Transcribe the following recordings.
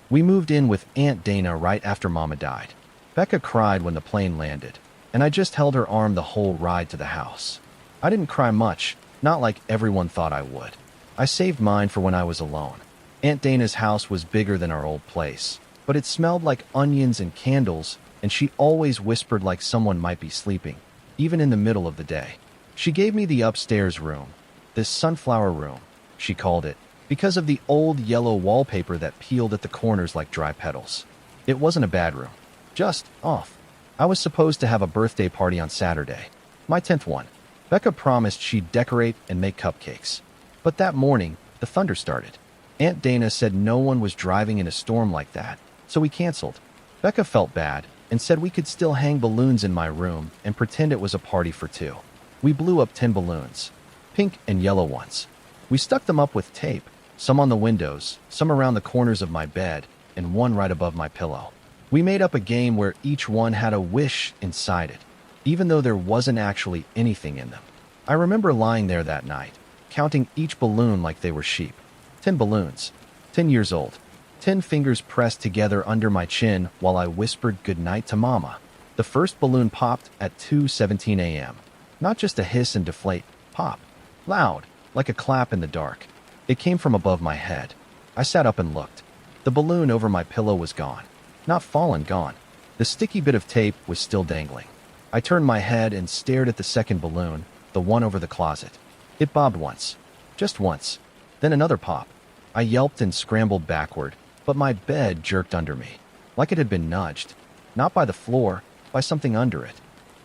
We moved in with Aunt Dana right after Mama died. Becca cried when the plane landed, and I just held her arm the whole ride to the house. I didn't cry much, not like everyone thought I would. I saved mine for when I was alone. Aunt Dana's house was bigger than our old place, but it smelled like onions and candles, and she always whispered like someone might be sleeping, even in the middle of the day. She gave me the upstairs room, this sunflower room, she called it, because of the old yellow wallpaper that peeled at the corners like dry petals. It wasn't a bad room, just off. I was supposed to have a birthday party on Saturday, my 10th one. Becca promised she'd decorate and make cupcakes. But that morning, the thunder started. Aunt Dana said no one was driving in a storm like that, so we canceled. Becca felt bad and said we could still hang balloons in my room and pretend it was a party for two. We blew up 10 balloons, pink and yellow ones. We stuck them up with tape, some on the windows, some around the corners of my bed, and one right above my pillow. We made up a game where each one had a wish inside it, even though there wasn't actually anything in them. I remember lying there that night, counting each balloon like they were sheep. 10 balloons, 10 years old, 10 fingers pressed together under my chin while I whispered goodnight to Mama. The first balloon popped at 2:17 a.m. Not just a hiss and deflate, pop. Loud, like a clap in the dark. It came from above my head. I sat up and looked. The balloon over my pillow was gone. Not fallen, gone. The sticky bit of tape was still dangling. I turned my head and stared at the second balloon, the one over the closet. It bobbed once. Just once. Then another pop. I yelped and scrambled backward, but my bed jerked under me, like it had been nudged. Not by the floor, by something under it.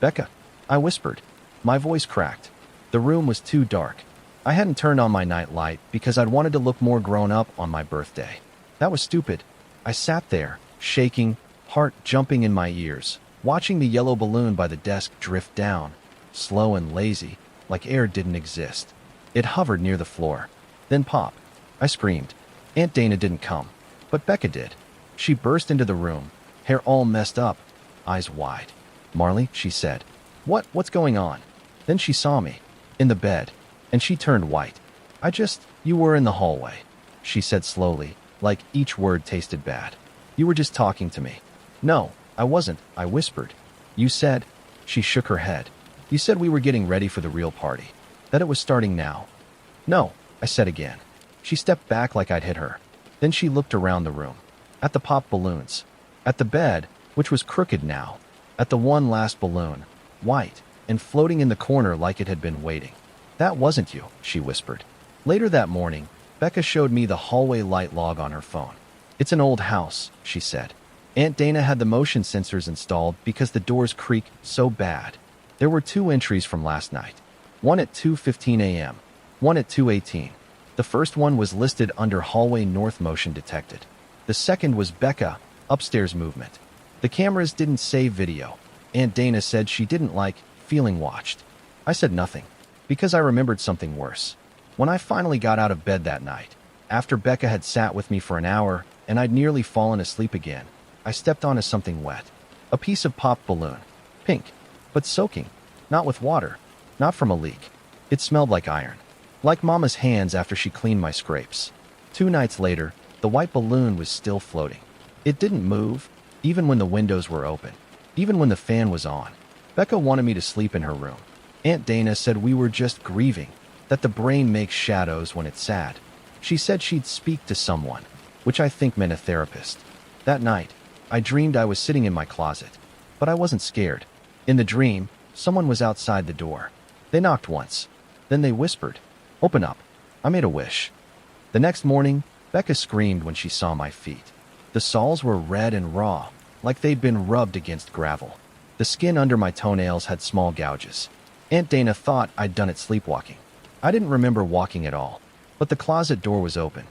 "Becca," I whispered. My voice cracked. The room was too dark. I hadn't turned on my night light because I'd wanted to look more grown up on my birthday. That was stupid. I sat there, shaking, heart jumping in my ears, watching the yellow balloon by the desk drift down, slow and lazy, like air didn't exist. It hovered near the floor. Then pop. I screamed. Aunt Dana didn't come, but Becca did. She burst into the room, hair all messed up, eyes wide. "Marley," she said. What's going on?" Then she saw me, in the bed, and she turned white. You were in the hallway," she said slowly, like each word tasted bad. "You were just talking to me." "No, I wasn't," I whispered. "You said," she shook her head. "You said we were getting ready for the real party, that it was starting now." "No," I said again. She stepped back like I'd hit her. Then she looked around the room, at the pop balloons, at the bed, which was crooked now, at the one last balloon, white, and floating in the corner like it had been waiting. "That wasn't you," she whispered. Later that morning, Becca showed me the hallway light log on her phone. "It's an old house," she said. "Aunt Dana had the motion sensors installed because the doors creak so bad. There were 2 entries from last night. One at 2:15 a.m., one at 2:18. The first one was listed under hallway north motion detected. The second was Becca, upstairs movement. The cameras didn't save video. Aunt Dana said she didn't like feeling watched." I said nothing, because I remembered something worse. When I finally got out of bed that night, after Becca had sat with me for an hour and I'd nearly fallen asleep again, I stepped onto something wet. A piece of pop balloon. Pink, but soaking. Not with water. Not from a leak. It smelled like iron. Like Mama's hands after she cleaned my scrapes. 2 nights later, the white balloon was still floating. It didn't move, even when the windows were open. Even when the fan was on. Becca wanted me to sleep in her room. Aunt Dana said we were just grieving, that the brain makes shadows when it's sad. She said she'd speak to someone, which I think meant a therapist. That night, I dreamed I was sitting in my closet, but I wasn't scared. In the dream, someone was outside the door. They knocked once. Then they whispered, "Open up." I made a wish. The next morning, Becca screamed when she saw my feet. The soles were red and raw, like they'd been rubbed against gravel. The skin under my toenails had small gouges. Aunt Dana thought I'd done it sleepwalking. I didn't remember walking at all, but the closet door was open.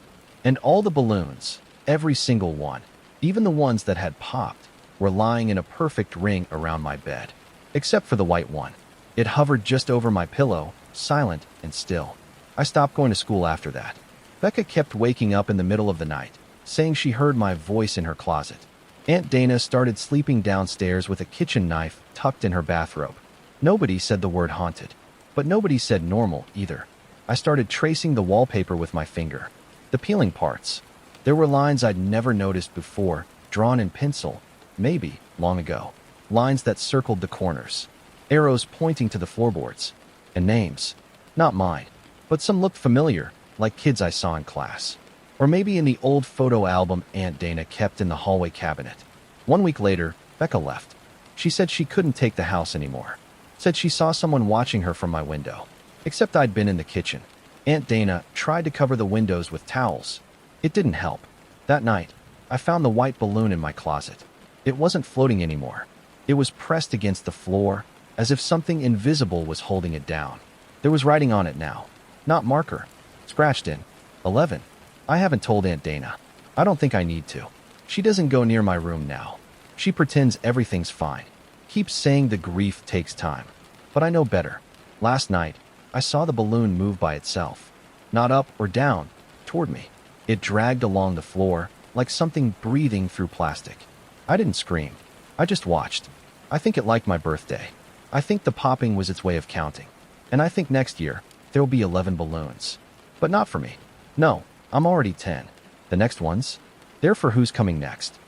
And all the balloons, every single one, even the ones that had popped, were lying in a perfect ring around my bed. Except for the white one. It hovered just over my pillow, silent and still. I stopped going to school after that. Becca kept waking up in the middle of the night, saying she heard my voice in her closet. Aunt Dana started sleeping downstairs with a kitchen knife tucked in her bathrobe. Nobody said the word haunted, but nobody said normal either. I started tracing the wallpaper with my finger. The peeling parts. There were lines I'd never noticed before, drawn in pencil, maybe long ago. Lines that circled the corners, arrows pointing to the floorboards, and names. Not mine, but some looked familiar, like kids I saw in class. Or maybe in the old photo album Aunt Dana kept in the hallway cabinet. 1 week later, Becca left. She said she couldn't take the house anymore. Said she saw someone watching her from my window. Except I'd been in the kitchen. Aunt Dana tried to cover the windows with towels. It didn't help. That night, I found the white balloon in my closet. It wasn't floating anymore. It was pressed against the floor, as if something invisible was holding it down. There was writing on it now. Not marker. Scratched in. 11. I haven't told Aunt Dana. I don't think I need to. She doesn't go near my room now. She pretends everything's fine. Keeps saying the grief takes time. But I know better. Last night, I saw the balloon move by itself. Not up or down, toward me. It dragged along the floor, like something breathing through plastic. I didn't scream. I just watched. I think it liked my birthday. I think the popping was its way of counting. And I think next year, there'll be 11 balloons. But not for me. No, I'm already 10. The next ones? They're for who's coming next.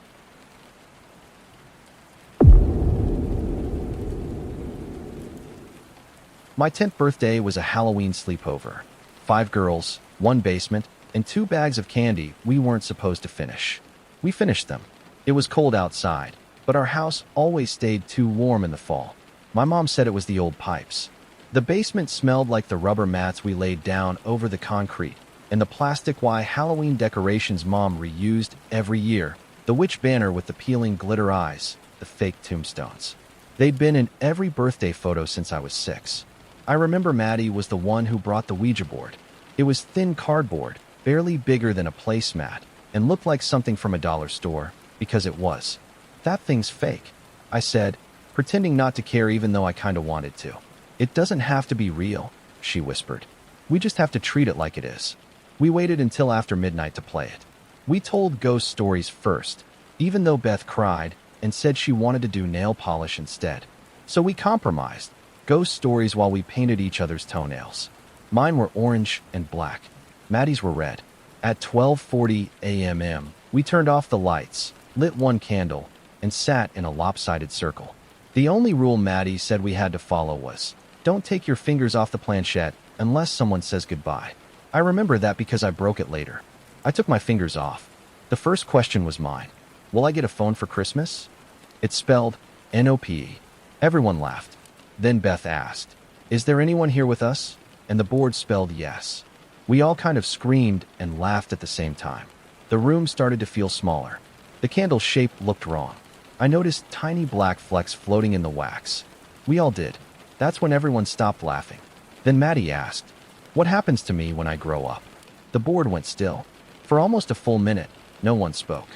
My 10th birthday was a Halloween sleepover. 5 girls, 1 basement, and 2 bags of candy we weren't supposed to finish. We finished them. It was cold outside, but our house always stayed too warm in the fall. My mom said it was the old pipes. The basement smelled like the rubber mats we laid down over the concrete, and the plastic Halloween decorations Mom reused every year, the witch banner with the peeling glitter eyes, the fake tombstones. They'd been in every birthday photo since I was 6. I remember Maddie was the one who brought the Ouija board. It was thin cardboard, barely bigger than a placemat, and looked like something from a dollar store, because it was. That thing's fake, I said, pretending not to care even though I kinda wanted to. It doesn't have to be real, she whispered. We just have to treat it like it is. We waited until after midnight to play it. We told ghost stories first, even though Beth cried and said she wanted to do nail polish instead. So we compromised. Ghost stories while we painted each other's toenails. Mine were orange and black. Maddie's were red. At 12:40 a.m., we turned off the lights, lit 1 candle, and sat in a lopsided circle. The only rule Maddie said we had to follow was, don't take your fingers off the planchette unless someone says goodbye. I remember that because I broke it later. I took my fingers off. The first question was mine. Will I get a phone for Christmas? It spelled NOPE. Everyone laughed. Then Beth asked, is there anyone here with us? And the board spelled yes. We all kind of screamed and laughed at the same time. The room started to feel smaller. The candle shape looked wrong. I noticed tiny black flecks floating in the wax. We all did. That's when everyone stopped laughing. Then Maddie asked, what happens to me when I grow up? The board went still. For almost a full minute, no one spoke.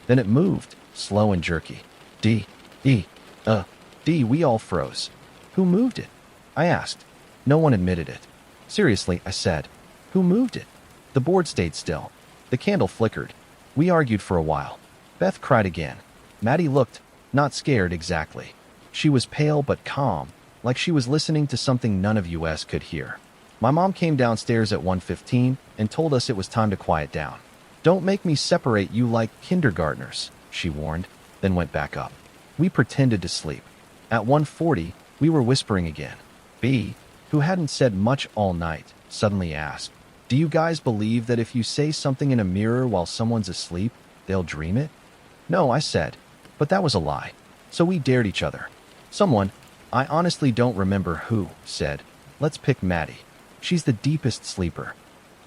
Then it moved, slow and jerky. D. We all froze. Who moved it? I asked. No one admitted it. Seriously, I said. Who moved it? The board stayed still. The candle flickered. We argued for a while. Beth cried again. Maddie looked, not scared exactly. She was pale but calm, like she was listening to something none of us could hear. My mom came downstairs at 1:15 and told us it was time to quiet down. Don't make me separate you like kindergartners, she warned, then went back up. We pretended to sleep. At 1:40, we were whispering again. B, who hadn't said much all night, suddenly asked, do you guys believe that if you say something in a mirror while someone's asleep, they'll dream it? No, I said, but that was a lie. So we dared each other. Someone, I honestly don't remember who, said, let's pick Maddie. She's the deepest sleeper.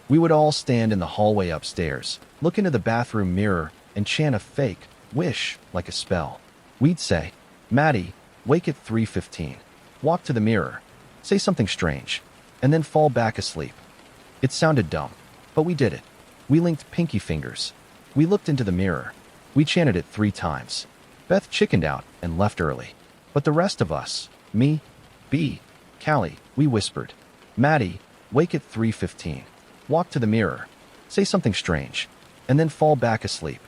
We would all stand in the hallway upstairs, look into the bathroom mirror, and chant a fake wish like a spell. We'd say, Maddie, wake at 3:15. Walk to the mirror. Say something strange. And then fall back asleep. It sounded dumb, but we did it. We linked pinky fingers. We looked into the mirror. We chanted it 3 times. Beth chickened out and left early. But the rest of us, me, B, Callie, we whispered, Maddie, wake at 3:15. Walk to the mirror. Say something strange. And then fall back asleep.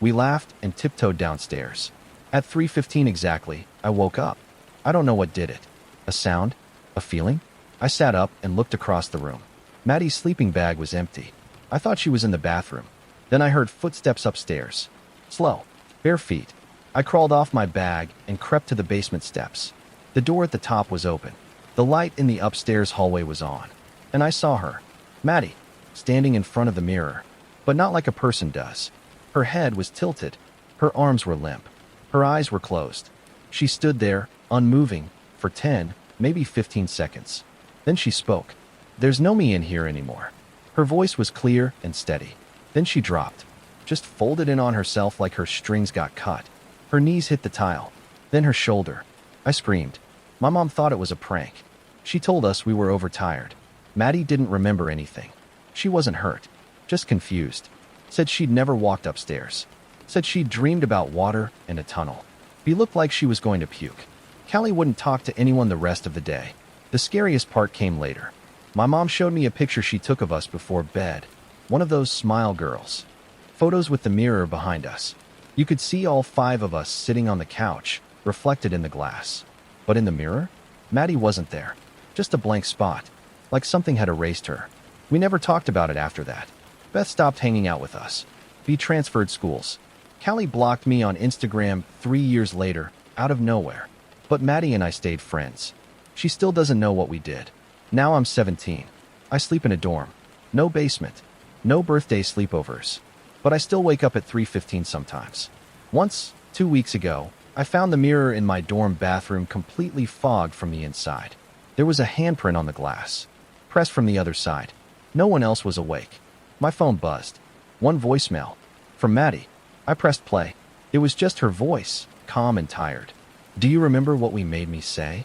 We laughed and tiptoed downstairs. At 3:15 exactly, I woke up. I don't know what did it. A sound? A feeling? I sat up and looked across the room. Maddie's sleeping bag was empty. I thought she was in the bathroom. Then I heard footsteps upstairs. Slow, bare feet. I crawled off my bag and crept to the basement steps. The door at the top was open. The light in the upstairs hallway was on. And I saw her, Maddie, standing in front of the mirror, but not like a person does. Her head was tilted. Her arms were limp. Her eyes were closed. She stood there, unmoving, for 10, maybe 15 seconds. Then she spoke. "There's no me in here anymore." Her voice was clear and steady. Then she dropped, just folded in on herself like her strings got cut. Her knees hit the tile, then her shoulder. I screamed. My mom thought it was a prank. She told us we were overtired. Maddie didn't remember anything. She wasn't hurt, just confused. Said she'd never walked upstairs. Said she'd dreamed about water and a tunnel. She looked like she was going to puke. Callie wouldn't talk to anyone the rest of the day. The scariest part came later. My mom showed me a picture she took of us before bed. One of those smile girls. Photos with the mirror behind us. You could see all 5 of us sitting on the couch, reflected in the glass. But in the mirror, Maddie wasn't there. Just a blank spot, like something had erased her. We never talked about it after that. Beth stopped hanging out with us. We transferred schools. Callie blocked me on Instagram 3 years later, out of nowhere. But Maddie and I stayed friends. She still doesn't know what we did. Now I'm 17. I sleep in a dorm. No basement. No birthday sleepovers. But I still wake up at 3:15 sometimes. Once, 2 weeks ago, I found the mirror in my dorm bathroom completely fogged from the inside. There was a handprint on the glass, pressed from the other side. No one else was awake. My phone buzzed. One voicemail. From Maddie. I pressed play. It was just her voice, calm and tired. "Do you remember what we made me say?"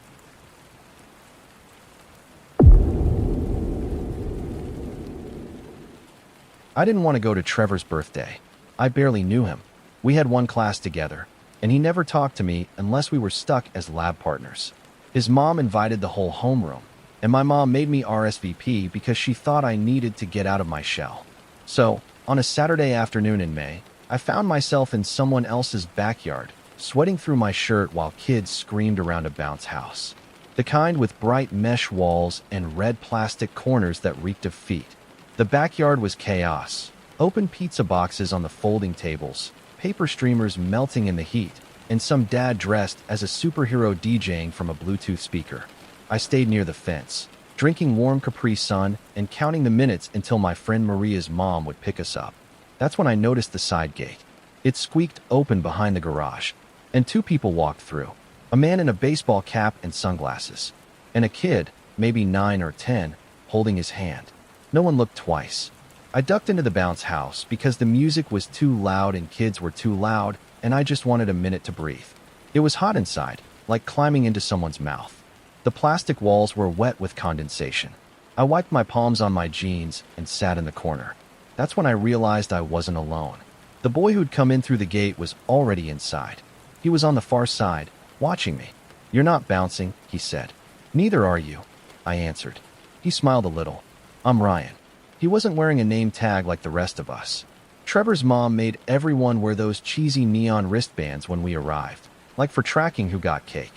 I didn't want to go to Trevor's birthday. I barely knew him. We had one class together, and he never talked to me unless we were stuck as lab partners. His mom invited the whole homeroom, and my mom made me RSVP because she thought I needed to get out of my shell. So, on a Saturday afternoon in May, I found myself in someone else's backyard, sweating through my shirt while kids screamed around a bounce house. The kind with bright mesh walls and red plastic corners that reeked of feet. The backyard was chaos. Open pizza boxes on the folding tables, paper streamers melting in the heat, and some dad dressed as a superhero DJing from a Bluetooth speaker. I stayed near the fence, drinking warm Capri Sun and counting the minutes until my friend Maria's mom would pick us up. That's when I noticed the side gate. It squeaked open behind the garage, and 2 people walked through. A man in a baseball cap and sunglasses, and a kid, maybe 9 or 10, holding his hand. No one looked twice. I ducked into the bounce house because the music was too loud and kids were too loud, and I just wanted a minute to breathe. It was hot inside, like climbing into someone's mouth. The plastic walls were wet with condensation. I wiped my palms on my jeans and sat in the corner. That's when I realized I wasn't alone. The boy who'd come in through the gate was already inside. He was on the far side, watching me. "You're not bouncing," he said. "Neither are you," I answered. He smiled a little. "I'm Ryan." He wasn't wearing a name tag like the rest of us. Trevor's mom made everyone wear those cheesy neon wristbands when we arrived, like for tracking who got cake.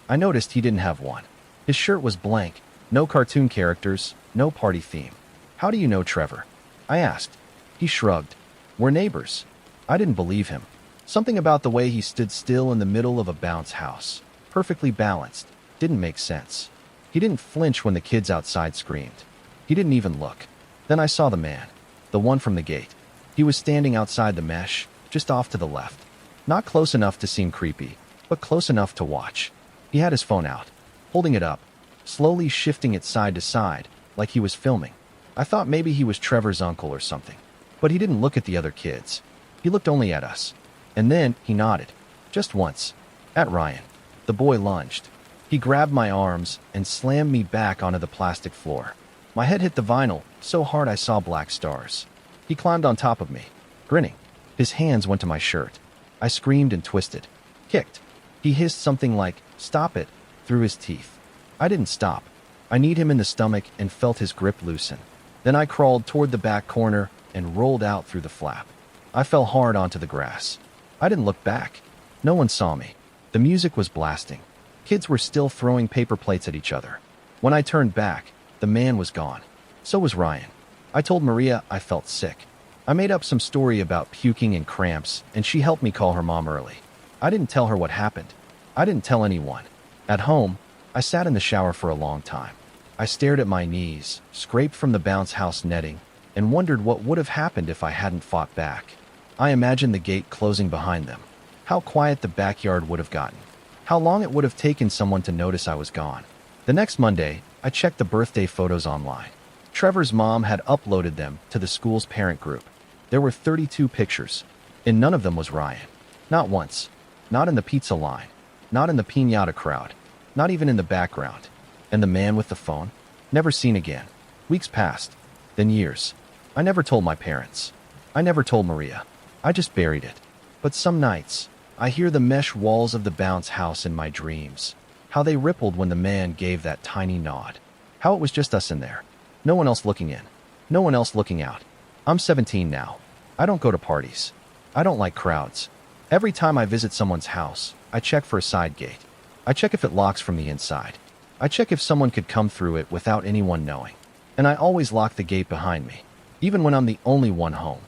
I noticed he didn't have one. His shirt was blank, no cartoon characters, no party theme. "How do you know Trevor?" I asked. He shrugged. "We're neighbors." I didn't believe him. Something about the way he stood still in the middle of a bounce house, perfectly balanced, didn't make sense. He didn't flinch when the kids outside screamed. He didn't even look. Then I saw the man, the one from the gate. He was standing outside the mesh, just off to the left. Not close enough to seem creepy, but close enough to watch. He had his phone out, holding it up, slowly shifting it side to side, like he was filming. I thought maybe he was Trevor's uncle or something. But he didn't look at the other kids. He looked only at us. And then he nodded, just once, at Ryan. The boy lunged. He grabbed my arms and slammed me back onto the plastic floor. My head hit the vinyl so hard I saw black stars. He climbed on top of me, grinning. His hands went to my shirt. I screamed and twisted, kicked. He hissed something like, "Stop it," through his teeth. I didn't stop. I kneed him in the stomach and felt his grip loosen. Then I crawled toward the back corner and rolled out through the flap. I fell hard onto the grass. I didn't look back. No one saw me. The music was blasting. Kids were still throwing paper plates at each other. When I turned back, the man was gone. So was Ryan. I told Maria I felt sick. I made up some story about puking and cramps, and she helped me call her mom early. I didn't tell her what happened. I didn't tell anyone. At home, I sat in the shower for a long time. I stared at my knees, scraped from the bounce house netting, and wondered what would have happened if I hadn't fought back. I imagined the gate closing behind them, how quiet the backyard would have gotten, how long it would have taken someone to notice I was gone. The next Monday, I checked the birthday photos online. Trevor's mom had uploaded them to the school's parent group. There were 32 pictures, and none of them was Ryan. Not once. Not in the pizza line. Not in the piñata crowd. Not even in the background. And the man with the phone? Never seen again. Weeks passed. Then years. I never told my parents. I never told Maria. I just buried it. But some nights, I hear the mesh walls of the bounce house in my dreams. How they rippled when the man gave that tiny nod. How it was just us in there. No one else looking in. No one else looking out. I'm 17 now. I don't go to parties. I don't like crowds. Every time I visit someone's house, I check for a side gate. I check if it locks from the inside. I check if someone could come through it without anyone knowing. And I always lock the gate behind me, even when I'm the only one home.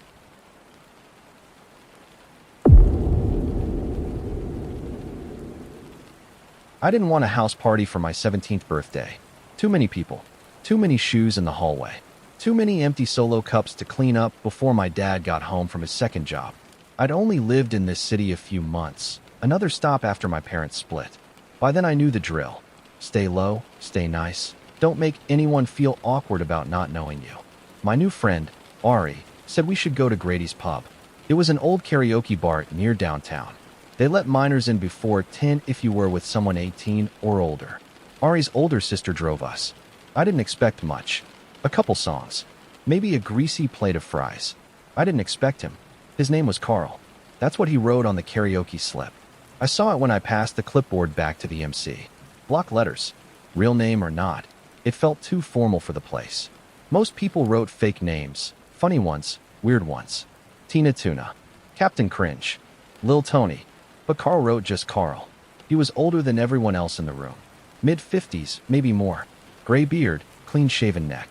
I didn't want a house party for my 17th birthday. Too many people. Too many shoes in the hallway. Too many empty Solo cups to clean up before my dad got home from his second job. I'd only lived in this city a few months, another stop after my parents split. By then I knew the drill. Stay low, stay nice. Don't make anyone feel awkward about not knowing you. My new friend, Ari, said we should go to Grady's pub. It was an old karaoke bar near downtown. They let minors in before 10 if you were with someone 18 or older. Ari's older sister drove us. I didn't expect much. A couple songs. Maybe a greasy plate of fries. I didn't expect him. His name was Carl. That's what he wrote on the karaoke slip. I saw it when I passed the clipboard back to the MC. Block letters. Real name or not. It felt too formal for the place. Most people wrote fake names. Funny ones. Weird ones. Tina Tuna. Captain Cringe. Lil Tony. But Carl wrote just Carl. He was older than everyone else in the room. Mid-50s, maybe more. Gray beard, clean-shaven neck.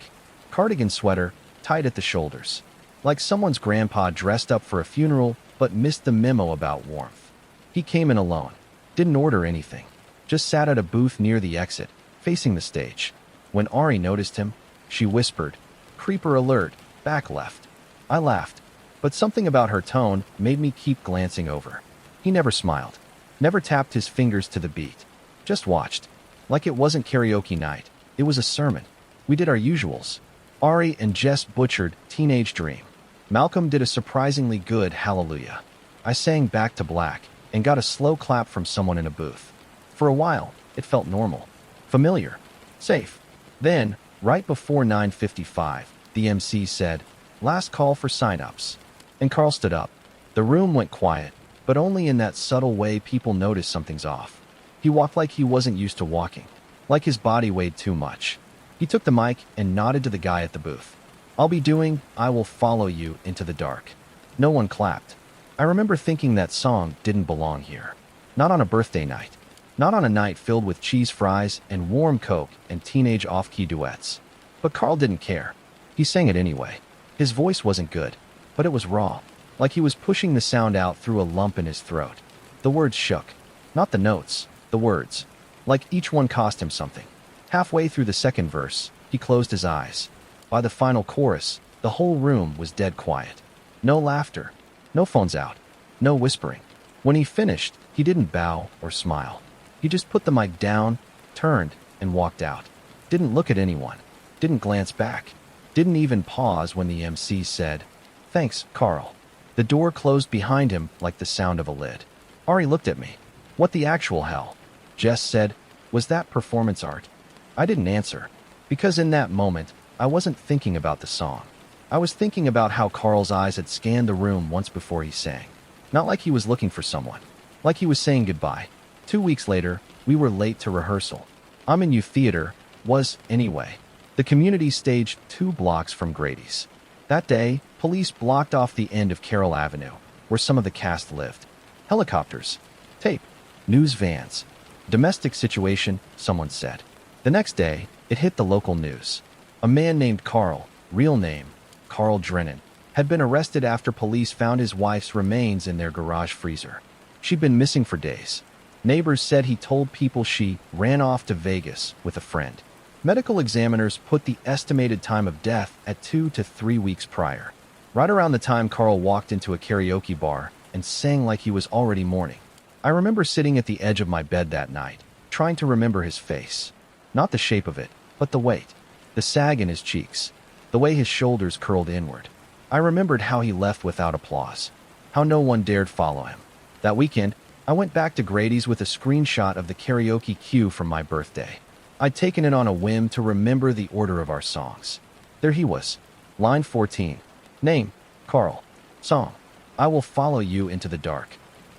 Cardigan sweater, tight at the shoulders. Like someone's grandpa dressed up for a funeral but missed the memo about warmth. He came in alone. Didn't order anything. Just sat at a booth near the exit, facing the stage. When Ari noticed him, she whispered, "Creeper alert, back left." I laughed, but something about her tone made me keep glancing over. He never smiled, never tapped his fingers to the beat. Just watched. Like it wasn't karaoke night. It was a sermon. We did our usuals. Ari and Jess butchered Teenage Dream. Malcolm did a surprisingly good Hallelujah. I sang Back to Black and got a slow clap from someone in a booth. For a while, it felt normal. Familiar. Safe. Then, right before 9:55, the MC said, "Last call for sign-ups." And Carl stood up. The room went quiet, but only in that subtle way people notice something's off. He walked like he wasn't used to walking, like his body weighed too much. He took the mic and nodded to the guy at the booth. "I'll be doing I Will Follow You Into the Dark." No one clapped. I remember thinking that song didn't belong here. Not on a birthday night. Not on a night filled with cheese fries and warm Coke and teenage off-key duets. But Carl didn't care. He sang it anyway. His voice wasn't good, but it was raw, like he was pushing the sound out through a lump in his throat. The words shook. Not the notes, the words. Like each one cost him something. Halfway through the second verse, he closed his eyes. By the final chorus, the whole room was dead quiet. No laughter. No phones out. No whispering. When he finished, he didn't bow or smile. He just put the mic down, turned, and walked out. Didn't look at anyone. Didn't glance back. Didn't even pause when the MC said, "Thanks, Carl." The door closed behind him like the sound of a lid. Ari looked at me. "What the actual hell?" Jess said, "Was that performance art?" I didn't answer, because in that moment, I wasn't thinking about the song. I was thinking about how Carl's eyes had scanned the room once before he sang. Not like he was looking for someone. Like he was saying goodbye. 2 weeks later, we were late to rehearsal. I'm in youth theater, was anyway. The community staged 2 blocks from Grady's. That day, police blocked off the end of Carroll Avenue, where some of the cast lived. Helicopters. Tape. News vans. Domestic situation, someone said. The next day, it hit the local news. A man named Carl, real name, Carl Drennan, had been arrested after police found his wife's remains in their garage freezer. She'd been missing for days. Neighbors said he told people she ran off to Vegas with a friend. Medical examiners put the estimated time of death at 2 to 3 weeks prior, right around the time Carl walked into a karaoke bar and sang like he was already mourning. I remember sitting at the edge of my bed that night, trying to remember his face. Not the shape of it, but the weight, the sag in his cheeks, the way his shoulders curled inward. I remembered how he left without applause, how no one dared follow him. That weekend, I went back to Grady's with a screenshot of the karaoke queue from my birthday. I'd taken it on a whim to remember the order of our songs. There he was. Line 14. Name, Carl. Song, I Will Follow You Into the Dark.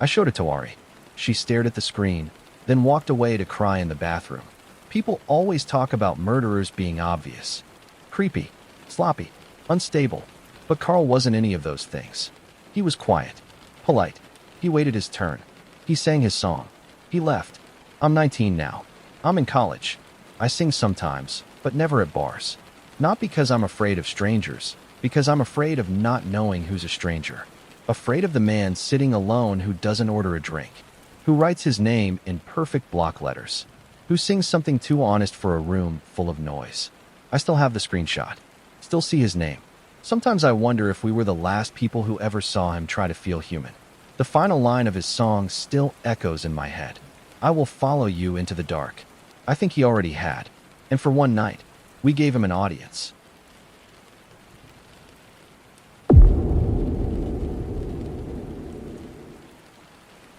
I showed it to Ari. She stared at the screen, then walked away to cry in the bathroom. People always talk about murderers being obvious. Creepy, sloppy, unstable. But Carl wasn't any of those things. He was quiet, polite. He waited his turn. He sang his song. He left. I'm 19 now. I'm in college. I sing sometimes, but never at bars. Not because I'm afraid of strangers, because I'm afraid of not knowing who's a stranger. Afraid of the man sitting alone who doesn't order a drink, who writes his name in perfect block letters, who sings something too honest for a room full of noise. I still have the screenshot. Still see his name. Sometimes I wonder if we were the last people who ever saw him try to feel human. The final line of his song still echoes in my head. I will follow you into the dark. I think he already had. And for one night, we gave him an audience.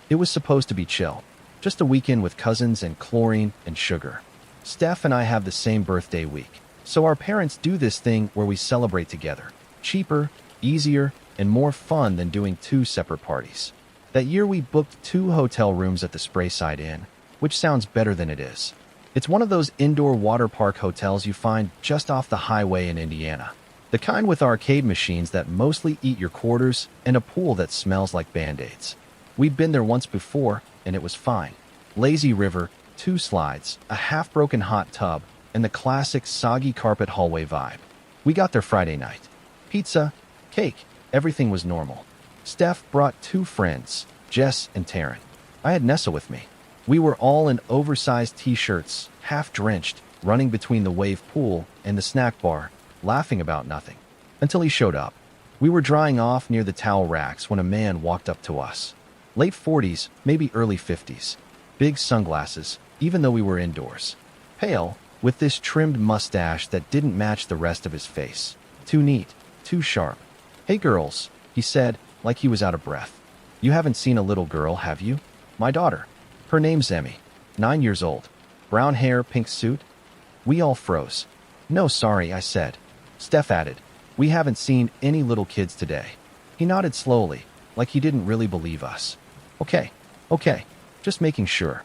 It was supposed to be chill. Just a weekend with cousins and chlorine and sugar. Steph and I have the same birthday week, so our parents do this thing where we celebrate together. Cheaper, easier, and more fun than doing 2 separate parties. That year we booked 2 hotel rooms at the Sprayside Inn, which sounds better than it is. It's one of those indoor water park hotels you find just off the highway in Indiana. The kind with arcade machines that mostly eat your quarters and a pool that smells like Band-Aids. We'd been there once before, and it was fine. Lazy river, 2 slides, a half-broken hot tub, and the classic soggy carpet hallway vibe. We got there Friday night. Pizza, cake, everything was normal. Steph brought 2 friends, Jess and Taryn. I had Nessa with me. We were all in oversized t-shirts, half-drenched, running between the wave pool and the snack bar, laughing about nothing. Until he showed up. We were drying off near the towel racks when a man walked up to us. Late 40s, maybe early 50s. Big sunglasses, even though we were indoors. Pale, with this trimmed mustache that didn't match the rest of his face. Too neat, too sharp. Hey girls, he said, like he was out of breath. You haven't seen a little girl, have you? My daughter. Her name's Emmy. 9 years old. Brown hair, pink suit. We all froze. No, sorry, I said. Steph added, we haven't seen any little kids today. He nodded slowly, like he didn't really believe us. Okay, just making sure.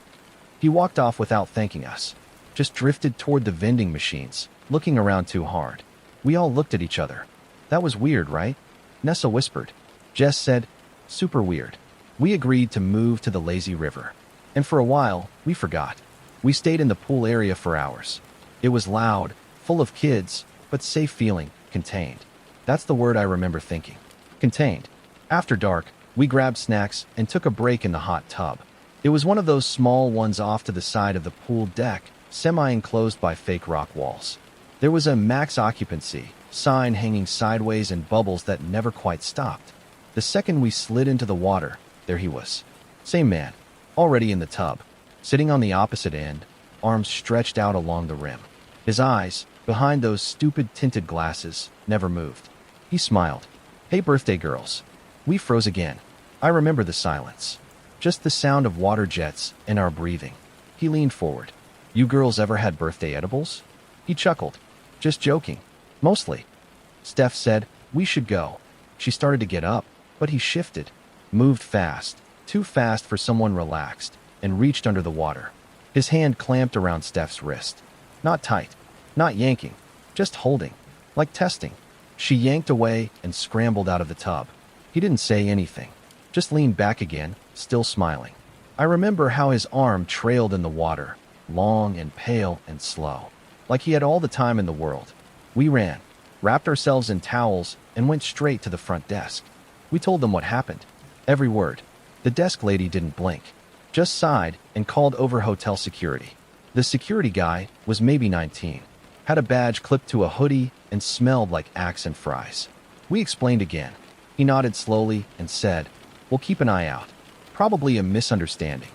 He walked off without thanking us. Just drifted toward the vending machines, looking around too hard. We all looked at each other. That was weird, right? Nessa whispered. Jess said, super weird. We agreed to move to the lazy river. And for a while, we forgot. We stayed in the pool area for hours. It was loud, full of kids, but safe feeling, contained. That's the word I remember thinking. Contained. After dark, we grabbed snacks and took a break in the hot tub. It was one of those small ones off to the side of the pool deck, semi-enclosed by fake rock walls. There was a max occupancy sign hanging sideways and bubbles that never quite stopped. The second we slid into the water, there he was. Same man, already in the tub, sitting on the opposite end, arms stretched out along the rim. His eyes, behind those stupid tinted glasses, never moved. He smiled. Hey birthday girls. We froze again. I remember the silence. Just the sound of water jets and our breathing. He leaned forward. You girls ever had birthday edibles? He chuckled. Just joking. Mostly. Steph said, we should go. She started to get up, but he shifted, moved fast, too fast for someone relaxed, and reached under the water. His hand clamped around Steph's wrist. Not tight, not yanking, just holding, like testing. She yanked away and scrambled out of the tub. He didn't say anything, just leaned back again, still smiling. I remember how his arm trailed in the water, long and pale and slow, like he had all the time in the world. We ran, wrapped ourselves in towels, and went straight to the front desk. We told them what happened. Every word. The desk lady didn't blink, just sighed and called over hotel security. The security guy was maybe 19, had a badge clipped to a hoodie, and smelled like axe and fries. We explained again. He nodded slowly and said, "We'll keep an eye out. Probably a misunderstanding."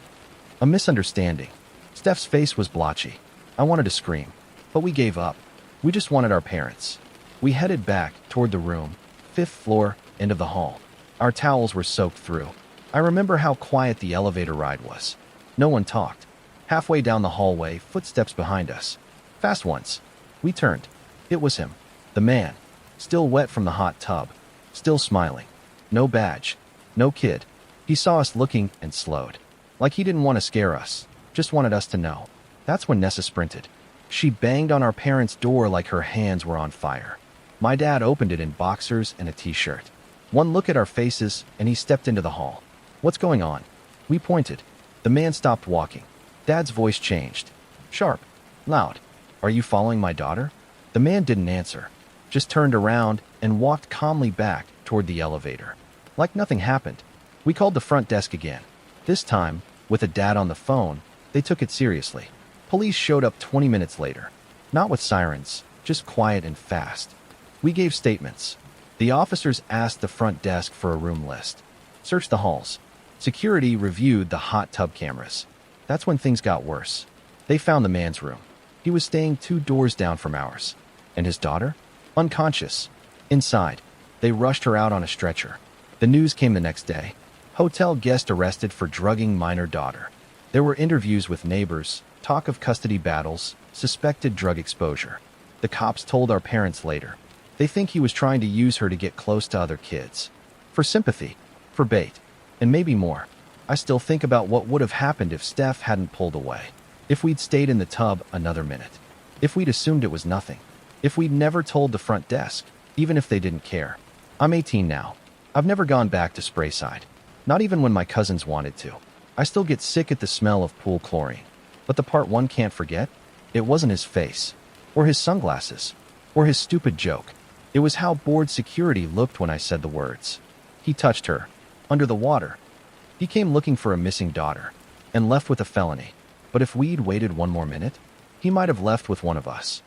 A misunderstanding. Steph's face was blotchy. I wanted to scream, but we gave up. We just wanted our parents. We headed back toward the room, 5th floor, end of the hall. Our towels were soaked through. I remember how quiet the elevator ride was. No one talked. Halfway down the hallway, footsteps behind us. Fast ones. We turned. It was him. The man. Still wet from the hot tub. Still smiling. No badge. No kid. He saw us looking and slowed. Like he didn't want to scare us. Just wanted us to know. That's when Nessa sprinted. She banged on our parents' door like her hands were on fire. My dad opened it in boxers and a t-shirt. One look at our faces, and he stepped into the hall. "What's going on?" We pointed. The man stopped walking. Dad's voice changed. Sharp. Loud. "Are you following my daughter?" The man didn't answer. Just turned around and walked calmly back toward the elevator. Like nothing happened. We called the front desk again. This time, with a dad on the phone, they took it seriously. Police showed up 20 minutes later. Not with sirens, just quiet and fast. We gave statements. The officers asked the front desk for a room list. Searched the halls. Security reviewed the hot tub cameras. That's when things got worse. They found the man's room. He was staying 2 doors down from ours. And his daughter? Unconscious. Inside. They rushed her out on a stretcher. The news came the next day. Hotel guest arrested for drugging minor daughter. There were interviews with neighbors, talk of custody battles, suspected drug exposure. The cops told our parents later. They think he was trying to use her to get close to other kids. For sympathy. For bait. And maybe more. I still think about what would have happened if Steph hadn't pulled away. If we'd stayed in the tub another minute. If we'd assumed it was nothing. If we'd never told the front desk, even if they didn't care. I'm 18 now. I've never gone back to Sprayside. Not even when my cousins wanted to. I still get sick at the smell of pool chlorine. But the part one can't forget? It wasn't his face. Or his sunglasses. Or his stupid joke. It was how bored security looked when I said the words. He touched her. Under the water. He came looking for a missing daughter. And left with a felony. But if we'd waited one more minute, he might have left with one of us.